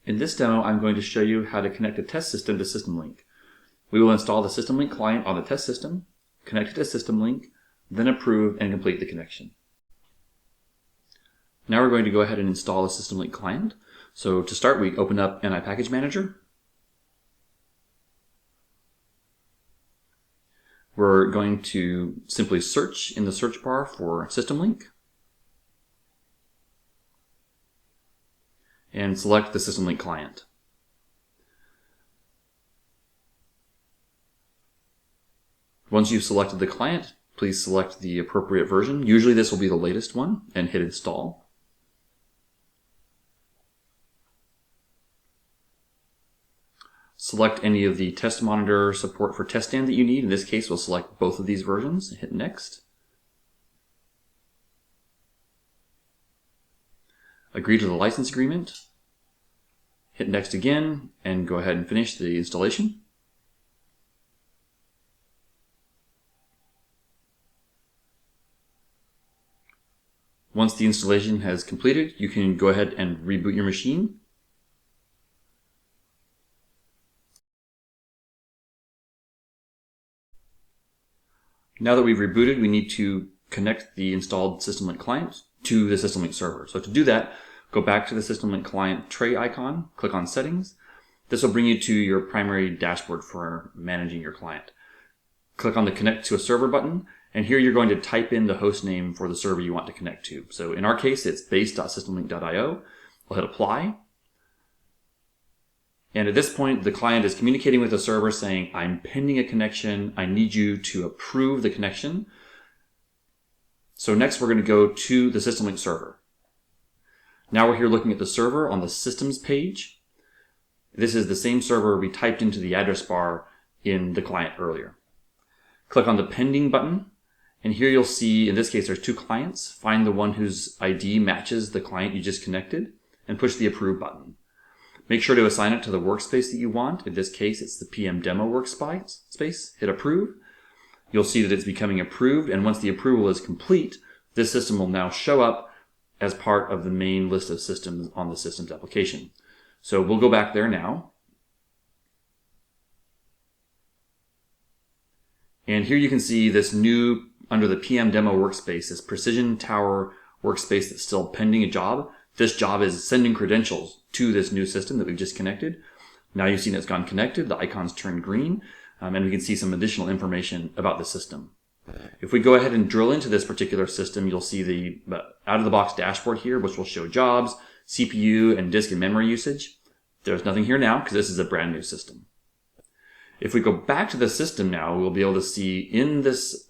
In this demo, I'm going to show you how to connect a test system to SystemLink. We will install the SystemLink client on the test system, connect it to SystemLink, then approve and complete the connection. Now we're going to go ahead and install the SystemLink client. So to start, we open up NI Package Manager. We're going to simply search in the search bar for SystemLink and select the SystemLink client. Once you've selected the client, please select the appropriate version. Usually this will be the latest one, and hit install. Select any of the test monitor support for test stand that you need. In this case, we'll select both of these versions and hit next. Agree to the license agreement. Hit next again and go ahead and finish the installation. Once the installation has completed, you can go ahead and reboot your machine. Now that we've rebooted, we need to connect the installed SystemLink client to the SystemLink server. So to do that, go back to the SystemLink client tray icon, click on Settings. This will bring you to your primary dashboard for managing your client. Click on the Connect to a Server button, and here you're going to type in the host name for the server you want to connect to. So in our case, it's base.systemlink.io. We'll hit Apply. And at this point, the client is communicating with the server saying, I'm pending a connection. I need you to approve the connection. So next, we're going to go to the SystemLink server. Now we're here looking at the server on the Systems page. This is the same server we typed into the address bar in the client earlier. Click on the Pending button. And here you'll see, in this case, there's two clients. Find the one whose ID matches the client you just connected and push the Approve button. Make sure to assign it to the workspace that you want. In this case, it's the PM demo workspace. Hit Approve. You'll see that it's becoming approved, and once the approval is complete, this system will now show up as part of the main list of systems on the systems application. So we'll go back there now. And here you can see this new, under the PM demo workspace, this Precision Tower workspace that's still pending a job. This job is sending credentials to this new system that we've just connected. Now you've seen it's gone connected, the icon's turned green, and we can see some additional information about the system. If we go ahead and drill into this particular system, you'll see the out-of-the-box dashboard here, which will show jobs, CPU, and disk and memory usage. There's nothing here now because this is a brand new system. If we go back to the system now, we'll be able to see in this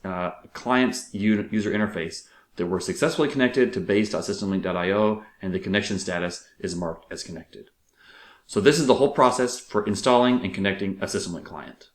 client's user interface that we're successfully connected to base.systemlink.io and the connection status is marked as connected. So this is the whole process for installing and connecting a SystemLink client.